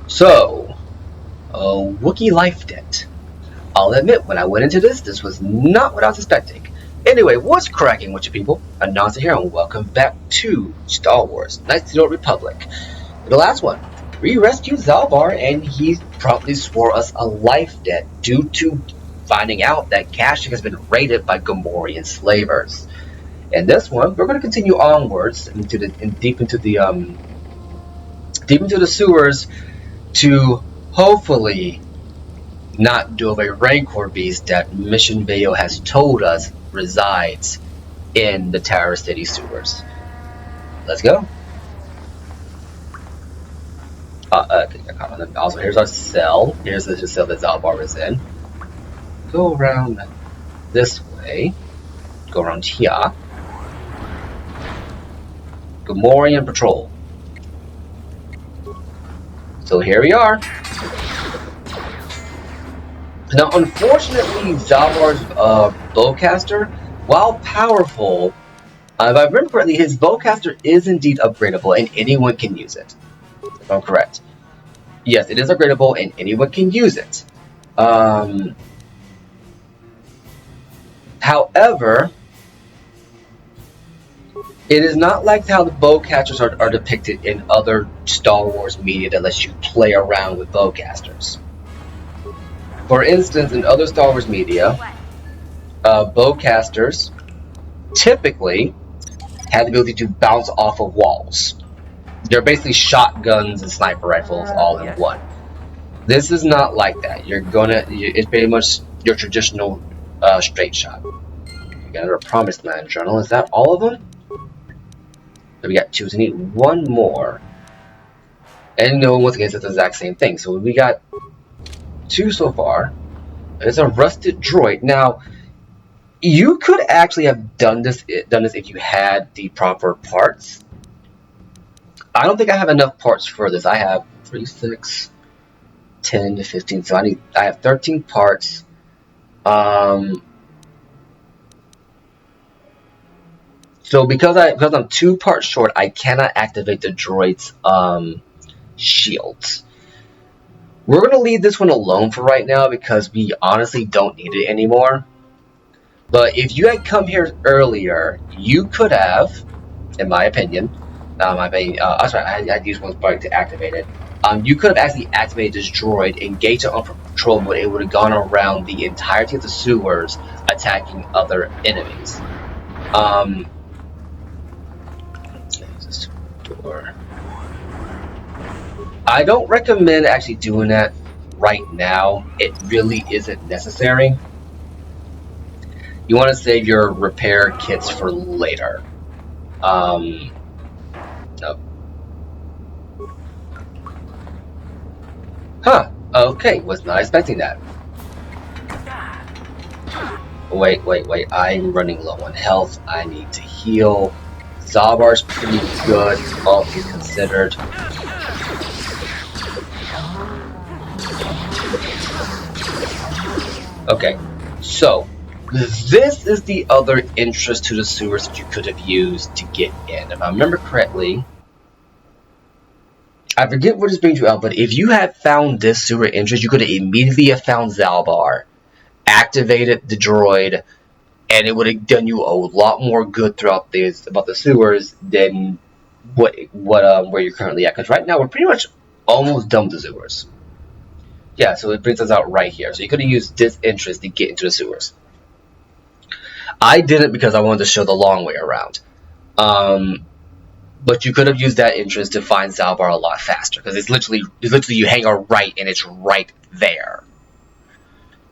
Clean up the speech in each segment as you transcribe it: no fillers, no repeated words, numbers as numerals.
So, Wookiee life debt. I'll admit, when I went into this was not what I was expecting. Anyway, what's cracking with you people? Announcer here, and welcome back to Star Wars Knights of the Old Republic. The last one, we rescued Zalbar, and he promptly swore us a life debt due to finding out that Kashyyyk has been raided by Gamorrean slavers. And this one, we're going to continue onwards deep into the sewers to hopefully not do a Rancor beast that Mission Video has told us resides in the Tower City sewers. Let's go. Also, here's our cell. Here's the cell that Zalbar is in. Go around this way. Go around here. Gamorrean patrol. So here we are. Now, unfortunately, Zalbar's bowcaster, while powerful, if I remember correctly, his bowcaster is indeed upgradable and anyone can use it. If I'm correct. Yes, it is upgradable and anyone can use it. However, it is not like how the bowcasters are depicted in other Star Wars media that lets you play around with bowcasters. For instance, in other Star Wars media, bowcasters typically have the ability to bounce off of walls. They're basically shotguns and sniper rifles all in one. This is not like that. It's pretty much your traditional straight shot. We got another Promised Land journal. Is that all of them? So we got two. So we need one more. And no, once again, it's the exact same thing. So we got two so far. It's a rusted droid. Now, you could actually have done this if you had the proper parts. I don't think I have enough parts for this. I have 3, 6, 10 to 15. So I have 13 parts. So because I'm 2 parts short, I cannot activate the droid's shields. We're gonna leave this one alone for right now because we honestly don't need it anymore. But if you had come here earlier, you could have, in my opinion, I'd use one spark to activate it. You could have actually activated this droid, engaged it on patrol mode, it would have gone around the entirety of the sewers, attacking other enemies. This door. I don't recommend actually doing that right now. It really isn't necessary. You want to save your repair kits for later. No. Huh. Okay, was not expecting that. Wait. I'm running low on health. I need to heal. Zalbar's pretty good, all things considered. Okay, so this is the other entrance to the sewers that you could have used to get in. If I remember correctly, I forget what is bringing you out, but if you had found this sewer entrance, you could have immediately have found Zalbar, activated the droid, and it would have done you a lot more good throughout the sewers than where you're currently at. Because right now we're pretty much almost done with the sewers. Yeah, so it brings us out right here. So you could have used this entrance to get into the sewers. I didn't because I wanted to show the long way around. But you could have used that entrance to find Zalbar a lot faster. Because it's literally you hang a right and it's right there.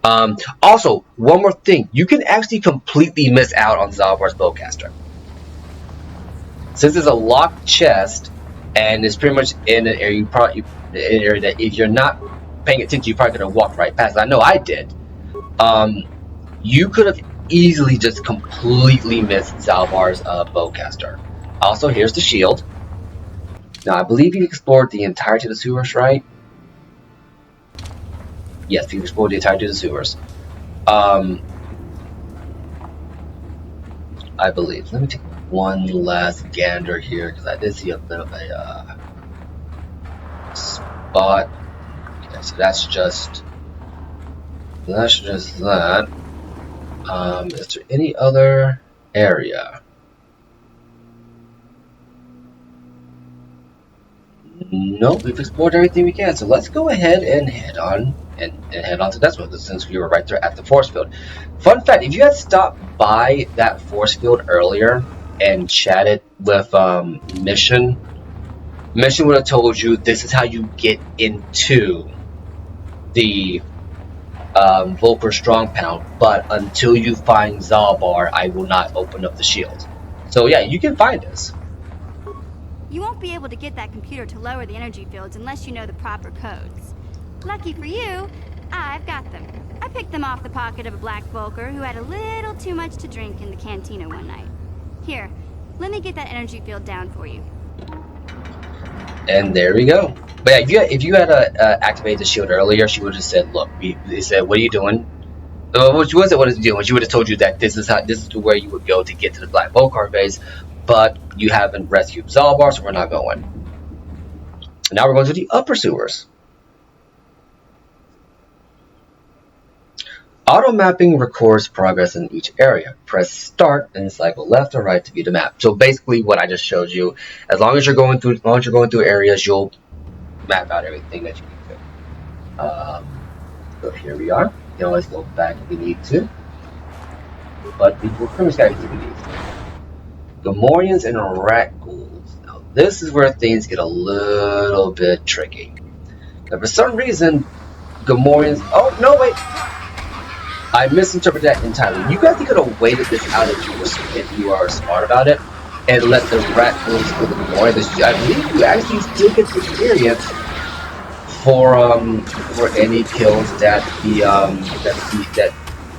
Also, one more thing. You can actually completely miss out on Zalbar's bowcaster. Since it's a locked chest, and it's pretty much in an area, that if you're not paying attention, you're probably going to walk right past it. I know I did. You could have easily just completely missed Zalbar's bowcaster. Also, here's the shield. Now, I believe you explored the entirety of the sewers, right? Yes, you explored the entirety of the sewers. I believe. Let me take one last gander here, because I did see a bit of a spot. so that's just that. Is there any other area? Nope, we've explored everything we can. So let's go ahead and head on to this one, since we were right there at the force field. Fun fact: if you had stopped by that force field earlier and chatted with Mission would have told you this is how you get into the Volker Strong Pound, but until you find Zalbar, I will not open up the shield. So yeah, you can find us. You won't be able to get that computer to lower the energy fields unless you know the proper codes. Lucky for you, I've got them. I picked them off the pocket of a black Volker who had a little too much to drink in the cantina one night. Here, let me get that energy field down for you. And there we go. But yeah, if you had activated the shield earlier, she would have said, "Look," they said, "What are you doing?" Well, she wasn't what it's doing. She would have told you that this is where you would go to get to the Black Volcar base, but you haven't rescued Zalbar, so we're not going. Now we're going to the upper sewers. Auto mapping records progress in each area. Press start and cycle left or right to view the map. So basically, what I just showed you, as long as you're going through areas, you'll map out everything that you need to. So here we are. You can always go back if you need to, but we'll pretty much got everything we need. Gamorreans and rat ghouls. Now this is where things get a little bit tricky. Now for some reason, Gamorreans. Oh no, wait. I misinterpreted that entirely. You guys could have waited this out if you are smart about it, and let the rat ghouls kill the Gamorreans. I believe you actually still get the experience for any kills that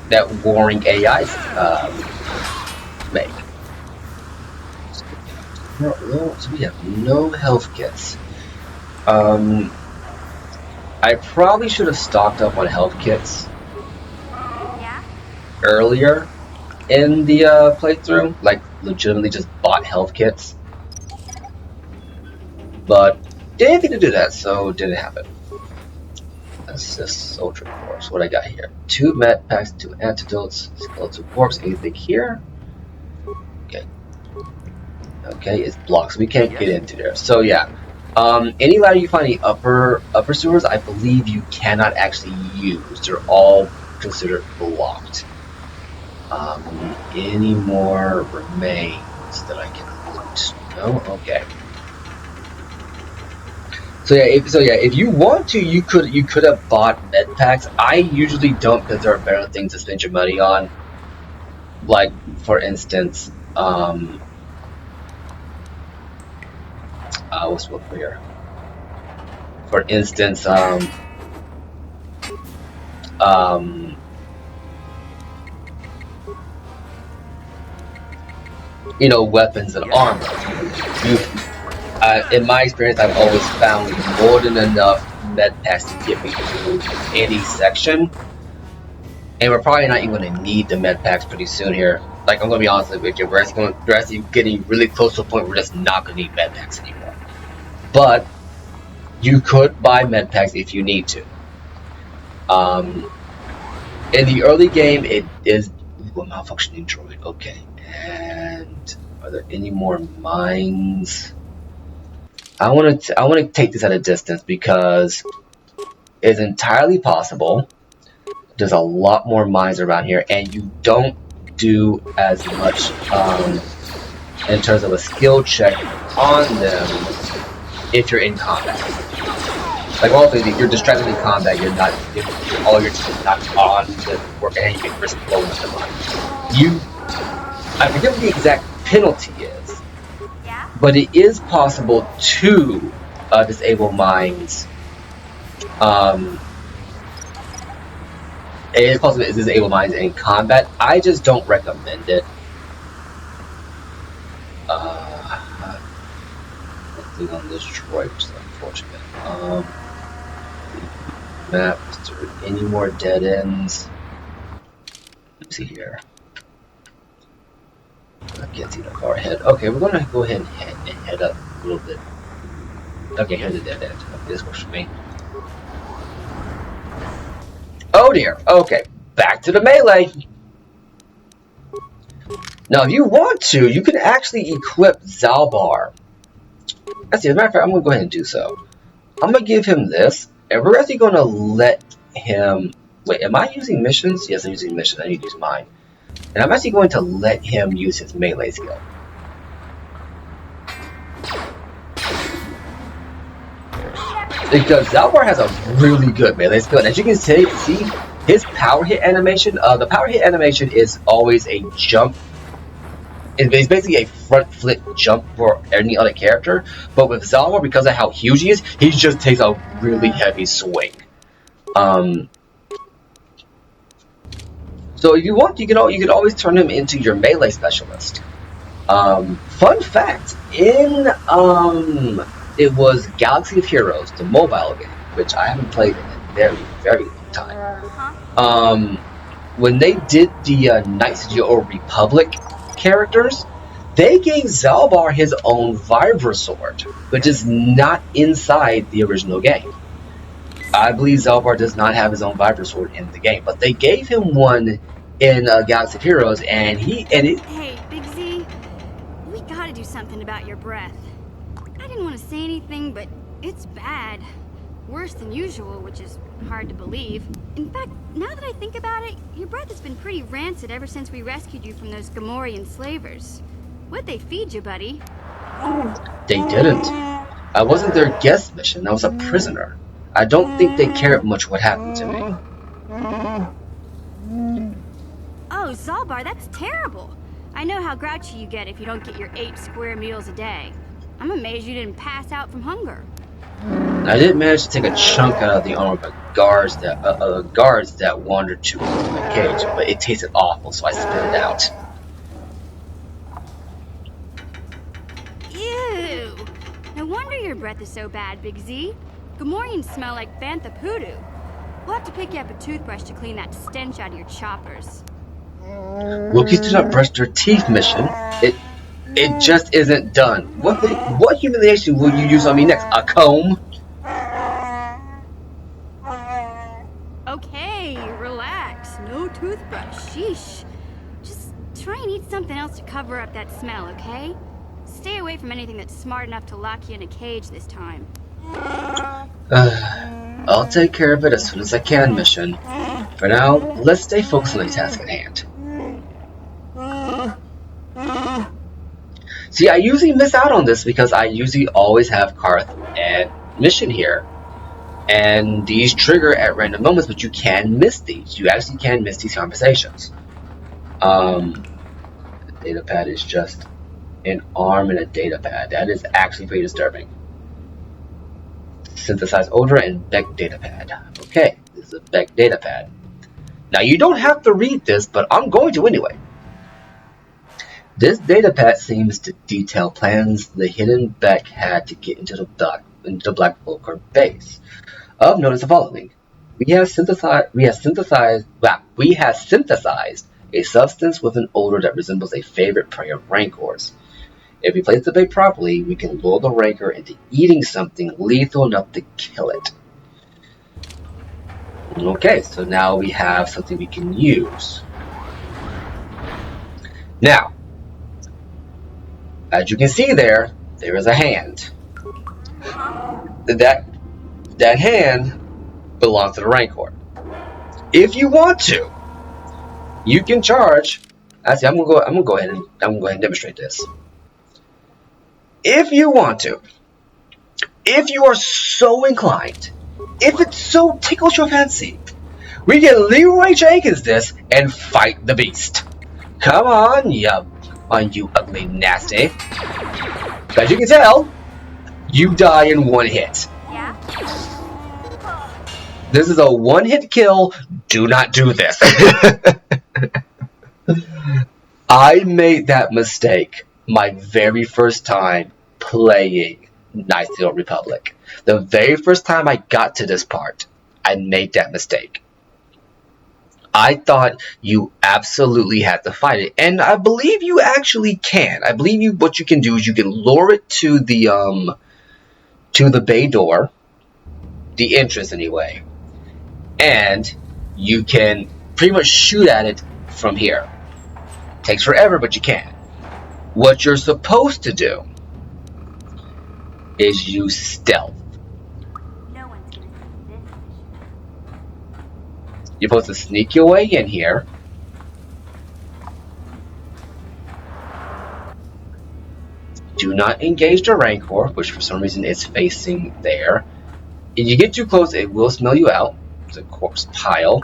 that warring AIs make. So we have no health kits. I probably should have stocked up on health kits earlier in the playthrough, like legitimately just bought health kits, but didn't think to do that, so it didn't happen. Assist soldier corpse. What I got here? 2 med packs, 2 antidotes, skeletal corpse. Anything here? Okay. Okay, it's blocked, so we can't get into there. So yeah, any ladder you find in the upper sewers, I believe you cannot actually use. They're all considered blocked. Any more remains that I can loot? No. Okay. So yeah, if you want to, you could have bought med packs. I usually don't because there are better things to spend your money on. Like for instance, what's one here? For instance, you know, weapons and armor. In my experience, I've always found more than enough med packs to get me through any section. And we're probably not even going to need the med packs pretty soon here. Like, I'm going to be honest with you, we're actually getting really close to a point where we're just not going to need med packs anymore. But you could buy med packs if you need to. In the early game, it is a malfunctioning droid. Okay, and are there any more mines? I want to take this at a distance because it's entirely possible. There's a lot more mines around here, and you don't do as much in terms of a skill check on them if you're in combat. Like also, if you're distracted in combat, all your team is not on the work, and you can risk blowing up the mine. I forget what the exact penalty is, but it is possible to disable mines. It is possible to disable mines in combat. I just don't recommend it. Nothing on this droid, which is unfortunate. Map. Is there any more dead ends? Let's see here. I can't see that far ahead. Okay, we're gonna go ahead and head up a little bit. Okay, here's the dead end. Okay, this works for me. dear. Okay, back to the melee. Now, if you want to, you can actually equip Zalbar. Actually, as a matter of fact, I'm going to go ahead and do so. I'm going to give him this, and we're actually going to let him... Wait, am I using missions? Yes, I'm using missions. I need to use mine. And I'm actually going to let him use his melee skill. Because Zalbar has a really good melee skill, and as you can see his power hit animation, the power hit animation is always a jump. It's basically a front flip jump for any other character, but with Zalbar, because of how huge he is, he just takes a really heavy swing. So if you want, you could always turn him into your melee specialist. Fun fact, in it was Galaxy of Heroes, the mobile game, which I haven't played in a very, very long time. When they did the Knights of the Old Republic characters, they gave Zalbar his own Vibra Sword, which is not inside the original game. I believe Zalbar does not have his own Vibra Sword in the game, but they gave him one in Galaxy of Heroes, and Hey, Big Z, we gotta do something about your breath. I didn't want to say anything, but it's bad. Worse than usual, which is hard to believe. In fact, now that I think about it, your breath has been pretty rancid ever since we rescued you from those Gamorrean slavers. What'd they feed you, buddy? They didn't. I wasn't their guest mission, I was a prisoner. I don't think they cared much what happened to me. Oh, Zalbar, that's terrible. I know how grouchy you get if you don't get your 8 square meals a day. I'm amazed you didn't pass out from hunger. I did manage to take a chunk out of the arm of the guards that wandered to my cage, but it tasted awful, so I spit it out. Ew! No wonder your breath is so bad, Big Z. Gamorreans smell like bantha poodoo. We'll have to pick you up a toothbrush to clean that stench out of your choppers. Wookiees do not brush their teeth mission. It just isn't done. What humiliation will you use on me next? A comb? Okay, relax. No toothbrush. Sheesh. Just try and eat something else to cover up that smell, okay? Stay away from anything that's smart enough to lock you in a cage this time. I'll take care of it as soon as I can, mission. For now, let's stay focused on the task at hand. See, I usually miss out on this because I usually always have Karth and Mission here. And these trigger at random moments, but you can miss these. You actually can miss these conversations. The datapad is just an arm and a datapad. That is actually pretty disturbing. Synthesize odor and Beck datapad. Okay, this is a Beck datapad. Now you don't have to read this, but I'm going to anyway. This datapad seems to detail plans the hidden Beck had to get into the Black Vulcan base. Of note is the following: we have synthesized a substance with an odor that resembles a favorite prey of Rancors. If we place the bait properly, we can lure the Rancor into eating something lethal enough to kill it. Okay, so now we have something we can use. Now, as you can see there is a hand. That hand belongs to the Rancor. If you want to, you can charge. Actually, I'm gonna go ahead and demonstrate this. If you want to, if you are so inclined, if it so tickles your fancy, we can Leroy Jenkins this and fight the beast. Come on, you ugly nasty. As you can tell, you die in one hit. Yeah? This is a one-hit kill. Do not do this. I made that mistake my very first time playing Knights of the Old Republic. The very first time I got to this part, I made that mistake. I thought you absolutely had to fight it, and I believe you actually can. I believe what you can do is you can lure it to the bay door, the entrance anyway, and you can pretty much shoot at it from here. Takes forever, but you can. What you're supposed to do is use stealth. No one's gonna see this. You're supposed to sneak your way in here. Do not engage the Rancor, which for some reason is facing there. If you get too close, it will smell you out. It's a corpse pile.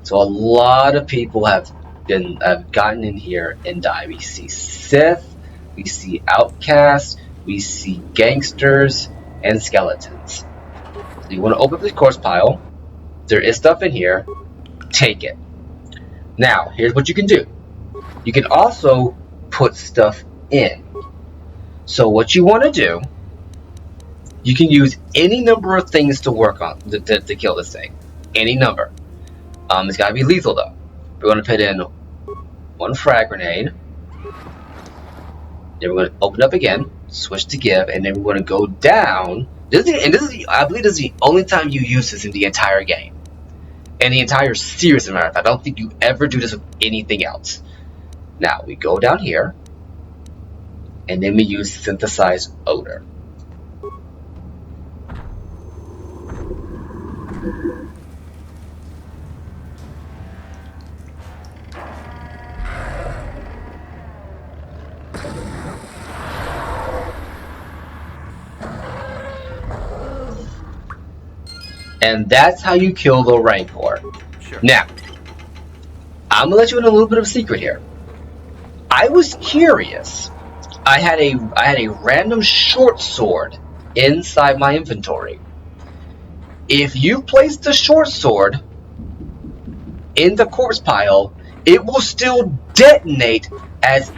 So a lot of people have gotten in here and died. We see Sith, we see outcasts, we see gangsters, and skeletons. So you want to open up the corpse pile. There is stuff in here. Take it. Now, here's what you can do. You can also put stuff in. So what you want to do, you can use any number of things to work on to kill this thing. Any number. It's got to be lethal though. We're going to put in one frag grenade. Then we're going to open up again, switch to give, and then we're going to go down. I believe this is the only time you use this in the entire game. And the entire series, as a matter of fact. I don't think you ever do this with anything else. Now, we go down here, and then we use synthesized odor. And that's how you kill the Rancor. Sure. Now, I'm gonna let you in a little bit of a secret here. I was curious. I had a random short sword inside my inventory. If you place the short sword in the corpse pile, it will still detonate as...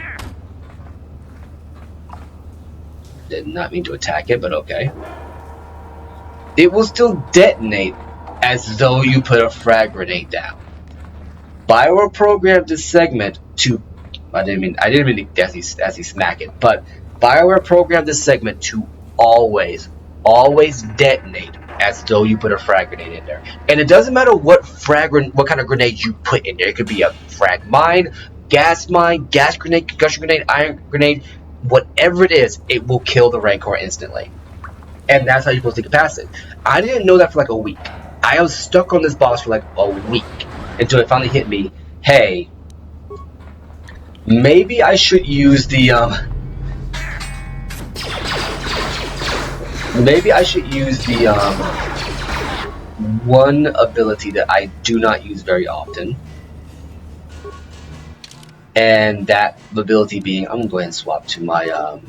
Did not mean to attack it, but okay. It will still detonate as though you put a frag grenade down. BioWare programmed this segment to... I didn't mean to as he smack it, but BioWare programmed this segment to always detonate as though you put a frag grenade in there. And it doesn't matter what kind of grenade you put in there. It could be a frag mine, gas grenade, concussion grenade, iron grenade, whatever it is, it will kill the Rancor instantly. And that's how you're supposed to get past it. I didn't know that for like a week. I was stuck on this boss for like a week until it finally hit me. Hey, maybe I should use the one ability that I do not use very often. And that ability being, I'm gonna go ahead and swap to my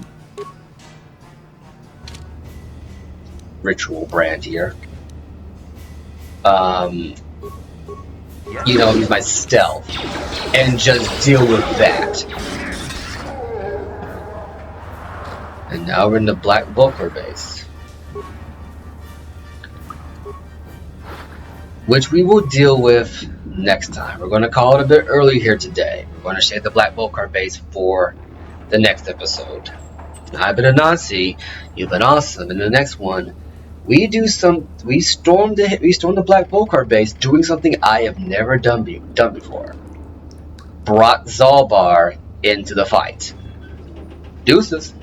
ritual brand here. Use my stealth and just deal with that. And now we're in the Black Bulker base, which we will deal with next time. We're going to call it a bit early here today. We're going to save the Black Bulker base for the next episode. I've been Anansi. You've been awesome. In the next one, we storm the Black Bulker base, doing something I have never done before. Brought Zalbar into the fight. Deuces.